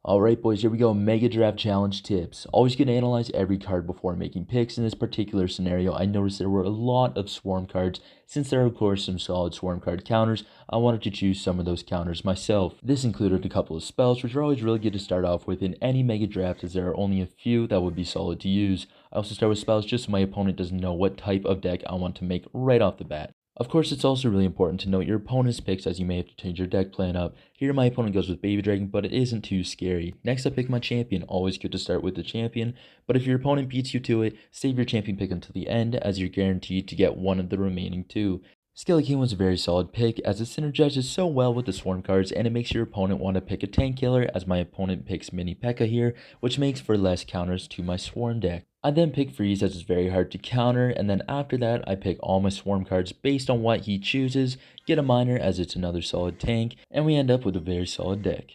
Alright boys, here we go, Mega Draft Challenge tips. Always going to analyze every card before making picks. In this particular scenario, I noticed there were a lot of swarm cards. Since there are of course some solid swarm card counters, I wanted to choose some of those counters myself. This included a couple of spells, which are always really good to start off with in any Mega Draft, as there are only a few that would be solid to use. I also start with spells just so my opponent doesn't know what type of deck I want to make right off the bat. Of course, it's also really important to note your opponent's picks, as you may have to change your deck plan up. Here my opponent goes with Baby Dragon, but it isn't too scary. Next I pick my champion. Always good to start with the champion, but if your opponent beats you to it, save your champion pick until the end, as you're guaranteed to get one of the remaining two. Skelly King was a very solid pick, as it synergizes so well with the swarm cards, and it makes your opponent want to pick a tank killer, as my opponent picks Mini P.E.K.K.A here, which makes for less counters to my swarm deck. I then pick Freeze, as it's very hard to counter, and then after that I pick all my swarm cards based on what he chooses, get a miner as it's another solid tank, and we end up with a very solid deck.